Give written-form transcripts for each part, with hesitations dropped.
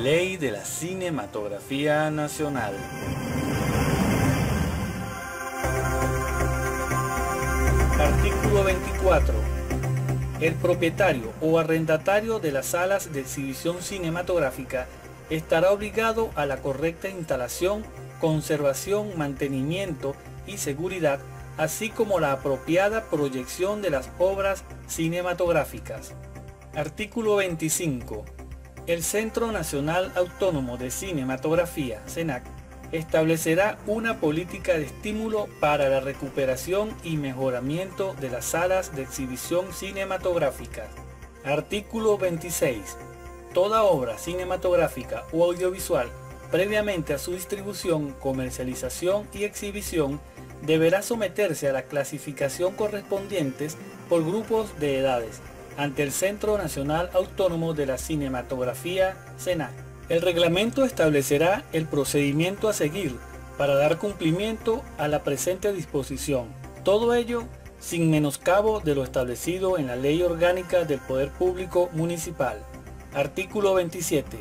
Ley de la Cinematografía Nacional. Artículo 24. El propietario o arrendatario de las salas de exhibición cinematográfica estará obligado a la correcta instalación, conservación, mantenimiento y seguridad, así como la apropiada proyección de las obras cinematográficas. Artículo 25. El Centro Nacional Autónomo de Cinematografía, CENAC, establecerá una política de estímulo para la recuperación y mejoramiento de las salas de exhibición cinematográficas. Artículo 26. Toda obra cinematográfica o audiovisual, previamente a su distribución, comercialización y exhibición, deberá someterse a la clasificación correspondientes por grupos de edades ante el Centro Nacional Autónomo de la Cinematografía, CENAC. El reglamento establecerá el procedimiento a seguir para dar cumplimiento a la presente disposición, todo ello sin menoscabo de lo establecido en la Ley Orgánica del Poder Público Municipal. Artículo 27.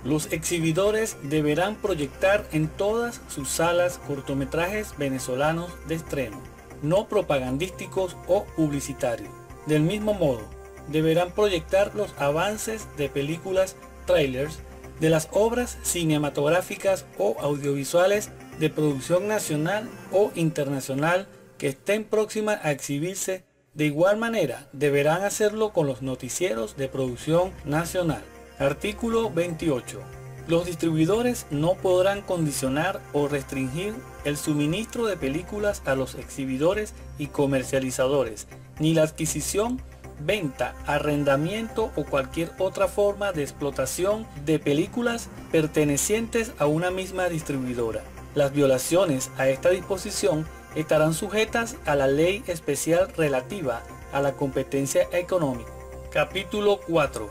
Los exhibidores deberán proyectar en todas sus salas cortometrajes venezolanos de estreno, no propagandísticos o publicitarios. Del mismo modo, deberán proyectar los avances de películas, trailers, de las obras cinematográficas o audiovisuales de producción nacional o internacional que estén próximas a exhibirse. De igual manera, deberán hacerlo con los noticieros de producción nacional. Artículo 28. Los distribuidores no podrán condicionar o restringir el suministro de películas a los exhibidores y comercializadores, ni la adquisición, venta, arrendamiento o cualquier otra forma de explotación de películas pertenecientes a una misma distribuidora. Las violaciones a esta disposición estarán sujetas a la ley especial relativa a la competencia económica. Capítulo 4.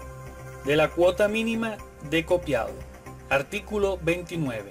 De la cuota mínima de copiado. Artículo 29.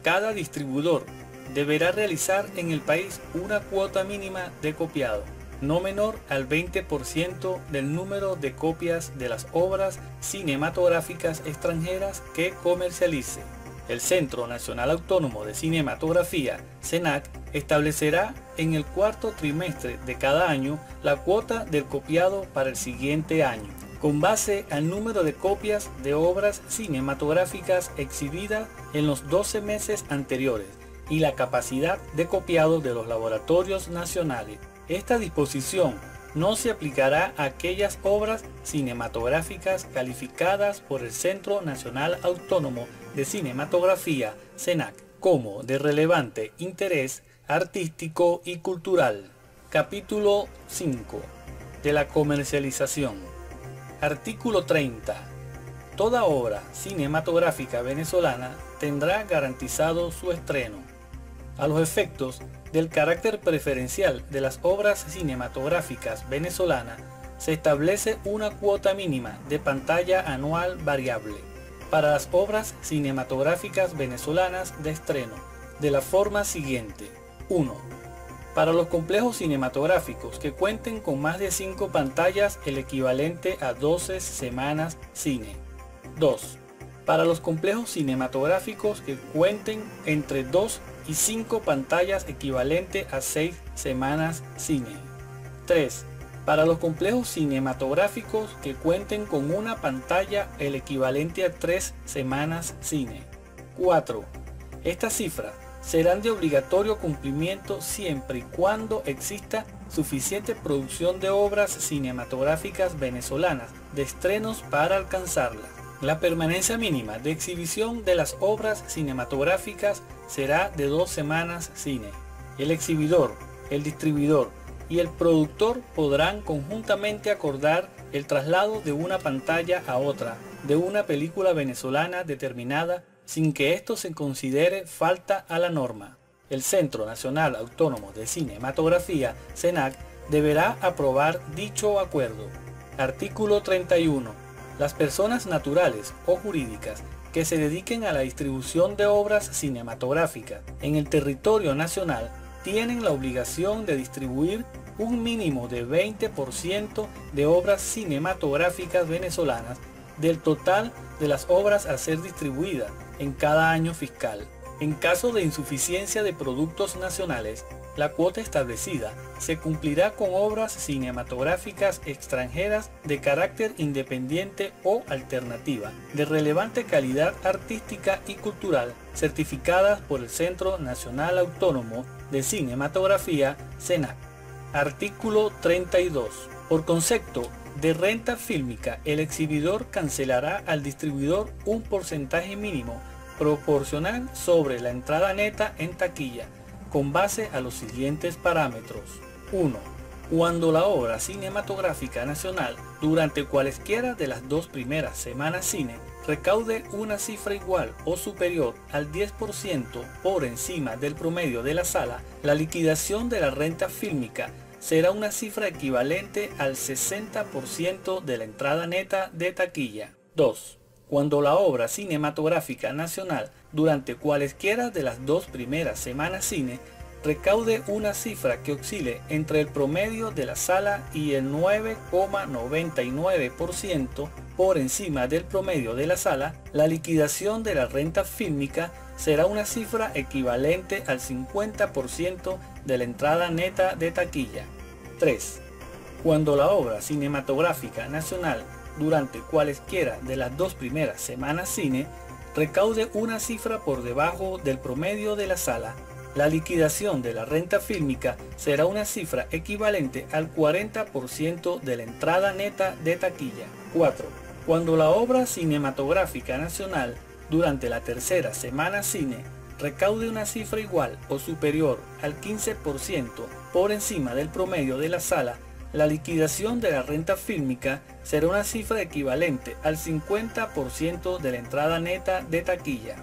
Cada distribuidor deberá realizar en el país una cuota mínima de copiado, no menor al 20% del número de copias de las obras cinematográficas extranjeras que comercialice. El Centro Nacional Autónomo de Cinematografía, CENAC, establecerá en el cuarto trimestre de cada año la cuota del copiado para el siguiente año, con base al número de copias de obras cinematográficas exhibidas en los 12 meses anteriores y la capacidad de copiado de los laboratorios nacionales. Esta disposición no se aplicará a aquellas obras cinematográficas calificadas por el Centro Nacional Autónomo de Cinematografía, CENAC, como de relevante interés artístico y cultural. Capítulo 5. De la comercialización. Artículo 30. Toda obra cinematográfica venezolana tendrá garantizado su estreno. A los efectos del carácter preferencial de las obras cinematográficas venezolanas, se establece una cuota mínima de pantalla anual variable para las obras cinematográficas venezolanas de estreno, de la forma siguiente. 1. Para los complejos cinematográficos que cuenten con más de 5 pantallas, el equivalente a 12 semanas cine. 2. Para los complejos cinematográficos que cuenten entre 2 y 5 pantallas, equivalente a 6 semanas cine. 3. Para los complejos cinematográficos que cuenten con una pantalla, el equivalente a 3 semanas cine. 4. Estas cifras serán de obligatorio cumplimiento siempre y cuando exista suficiente producción de obras cinematográficas venezolanas de estrenos para alcanzarlas. La permanencia mínima de exhibición de las obras cinematográficas será de 2 semanas cine. El exhibidor, el distribuidor y el productor podrán conjuntamente acordar el traslado de una pantalla a otra de una película venezolana determinada sin que esto se considere falta a la norma. El Centro Nacional Autónomo de Cinematografía, CENAC, deberá aprobar dicho acuerdo. Artículo 31. Las personas naturales o jurídicas que se dediquen a la distribución de obras cinematográficas en el territorio nacional tienen la obligación de distribuir un mínimo de 20% de obras cinematográficas venezolanas del total de las obras a ser distribuidas en cada año fiscal. En caso de insuficiencia de productos nacionales, la cuota establecida se cumplirá con obras cinematográficas extranjeras de carácter independiente o alternativa, de relevante calidad artística y cultural, certificadas por el Centro Nacional Autónomo de Cinematografía, CENAC. Artículo 32. Por concepto de renta fílmica, el exhibidor cancelará al distribuidor un porcentaje mínimo proporcional sobre la entrada neta en taquilla, con base a los siguientes parámetros. 1. Cuando la obra cinematográfica nacional, durante cualesquiera de las 2 primeras semanas cine, recaude una cifra igual o superior al 10% por encima del promedio de la sala, la liquidación de la renta fílmica será una cifra equivalente al 60% de la entrada neta de taquilla. 2. Cuando la obra cinematográfica nacional, durante cualesquiera de las 2 primeras semanas cine, recaude una cifra que oscile entre el promedio de la sala y el 9,99% por encima del promedio de la sala, la liquidación de la renta fílmica será una cifra equivalente al 50% de la entrada neta de taquilla. 3. Cuando la obra cinematográfica nacional, durante cualesquiera de las 2 primeras semanas cine, recaude una cifra por debajo del promedio de la sala, la liquidación de la renta fílmica será una cifra equivalente al 40% de la entrada neta de taquilla. 4. Cuando la obra cinematográfica nacional, durante la tercera semana cine, recaude una cifra igual o superior al 15% por encima del promedio de la sala, la liquidación de la renta fílmica será una cifra equivalente al 50% de la entrada neta de taquilla.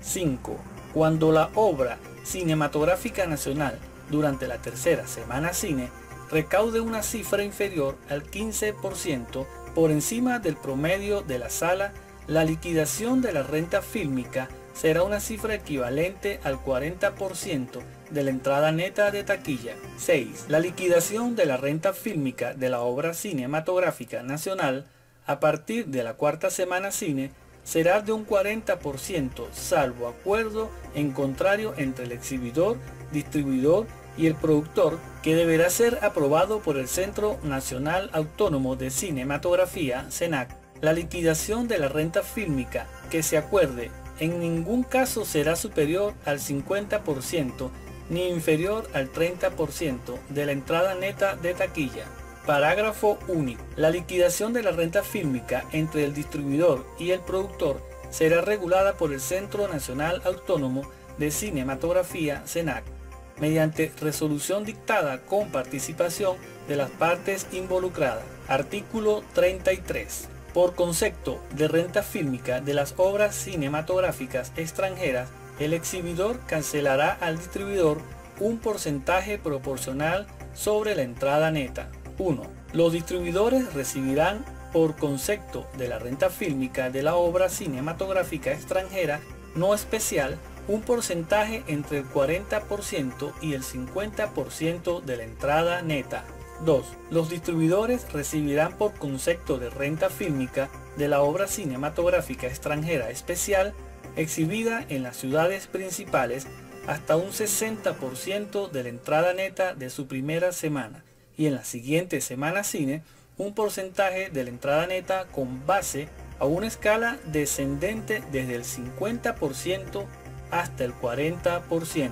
5. Cuando la obra cinematográfica nacional, durante la tercera semana cine, recaude una cifra inferior al 15% por encima del promedio de la sala, la liquidación de la renta fílmica será una cifra equivalente al 40% de la entrada neta de taquilla. 6. La liquidación de la renta fílmica de la obra cinematográfica nacional a partir de la cuarta semana cine será de un 40%, salvo acuerdo en contrario entre el exhibidor, distribuidor y el productor, que deberá ser aprobado por el Centro Nacional Autónomo de Cinematografía, CENAC. La liquidación de la renta fílmica que se acuerde en ningún caso será superior al 50% ni inferior al 30% de la entrada neta de taquilla. Parágrafo único. La liquidación de la renta fílmica entre el distribuidor y el productor será regulada por el Centro Nacional Autónomo de Cinematografía, CENAC, mediante resolución dictada con participación de las partes involucradas. Artículo 33. Por concepto de renta fílmica de las obras cinematográficas extranjeras, el exhibidor cancelará al distribuidor un porcentaje proporcional sobre la entrada neta. 1. Los distribuidores recibirán, por concepto de la renta fílmica de la obra cinematográfica extranjera no especial, un porcentaje entre el 40% y el 50% de la entrada neta. 2. Los distribuidores recibirán por concepto de renta fílmica de la obra cinematográfica extranjera especial exhibida en las ciudades principales hasta un 60% de la entrada neta de su primera semana y en la siguiente semana cine un porcentaje de la entrada neta con base a una escala descendente desde el 50% hasta el 40%.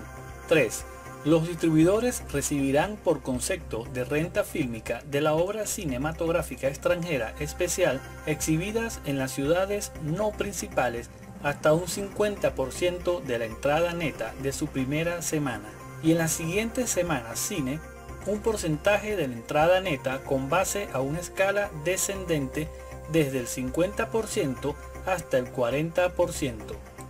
3. Los distribuidores recibirán por concepto de renta fílmica de la obra cinematográfica extranjera especial exhibidas en las ciudades no principales hasta un 50% de la entrada neta de su primera semana y en las siguientes semanas cine un porcentaje de la entrada neta con base a una escala descendente desde el 50% hasta el 40%.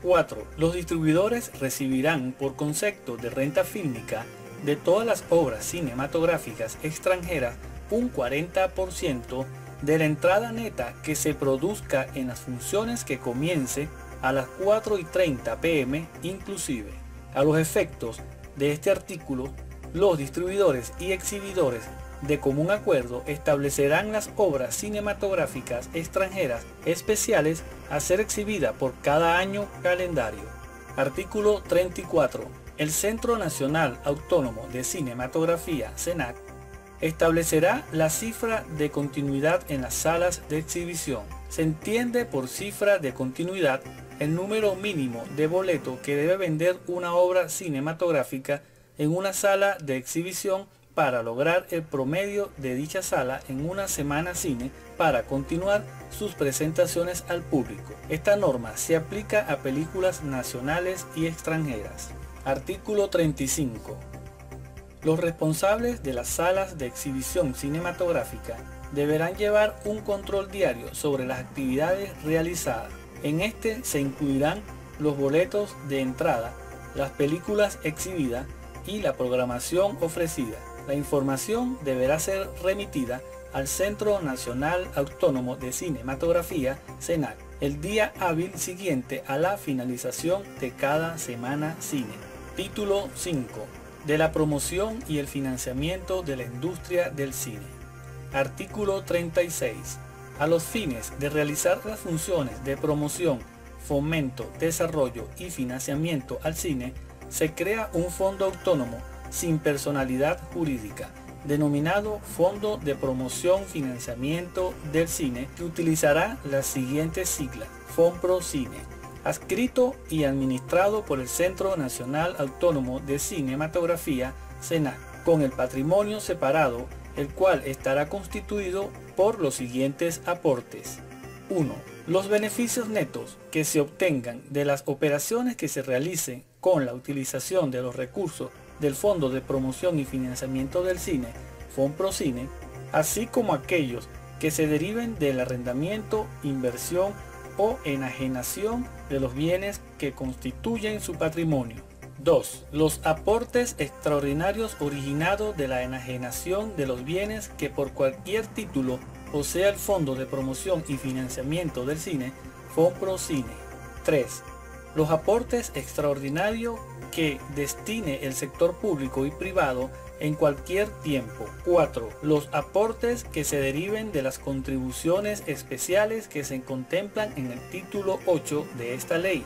4. Los distribuidores recibirán por concepto de renta fílmica de todas las obras cinematográficas extranjeras un 40% de la entrada neta que se produzca en las funciones que comience a las 4:30 p.m. inclusive. A los efectos de este artículo, los distribuidores y exhibidores de común acuerdo, establecerán las obras cinematográficas extranjeras especiales a ser exhibidas por cada año calendario. Artículo 34. El Centro Nacional Autónomo de Cinematografía, CENAC, establecerá la cifra de continuidad en las salas de exhibición. Se entiende por cifra de continuidad el número mínimo de boletos que debe vender una obra cinematográfica en una sala de exhibición para lograr el promedio de dicha sala en una semana cine para continuar sus presentaciones al público. Esta norma se aplica a películas nacionales y extranjeras. Artículo 35. Los responsables de las salas de exhibición cinematográfica deberán llevar un control diario sobre las actividades realizadas. En este se incluirán los boletos de entrada, las películas exhibidas y la programación ofrecida. La información deberá ser remitida al Centro Nacional Autónomo de Cinematografía, CENAC, el día hábil siguiente a la finalización de cada semana cine. Título 5. De la promoción y el financiamiento de la industria del cine. Artículo 36. A los fines de realizar las funciones de promoción, fomento, desarrollo y financiamiento al cine, se crea un fondo autónomo sin personalidad jurídica, denominado Fondo de Promoción Financiamiento del Cine, que utilizará las siguientes siglas: FONPROCINE, adscrito y administrado por el Centro Nacional Autónomo de Cinematografía, CENAC, con el patrimonio separado, el cual estará constituido por los siguientes aportes. 1. Los beneficios netos que se obtengan de las operaciones que se realicen con la utilización de los recursos del Fondo de Promoción y Financiamiento del Cine, FONPROCINE, así como aquellos que se deriven del arrendamiento, inversión o enajenación de los bienes que constituyen su patrimonio. 2. Los aportes extraordinarios originados de la enajenación de los bienes que por cualquier título posea el Fondo de Promoción y Financiamiento del Cine, FONPROCINE. 3. Los aportes extraordinarios que destine el sector público y privado en cualquier tiempo. 4. Los aportes que se deriven de las contribuciones especiales que se contemplan en el título 8 de esta ley,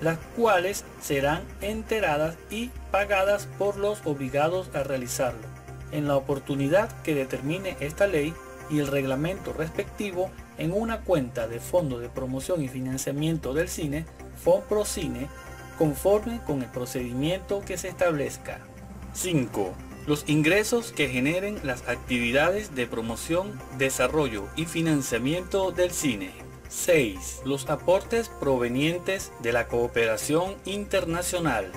las cuales serán enteradas y pagadas por los obligados a realizarlo, en la oportunidad que determine esta ley y el reglamento respectivo, en una cuenta de Fondo de Promoción y Financiamiento del Cine, FONPROCINE, conforme con el procedimiento que se establezca. 5. Los ingresos que generen las actividades de promoción, desarrollo y financiamiento del cine. 6. Los aportes provenientes de la cooperación internacional.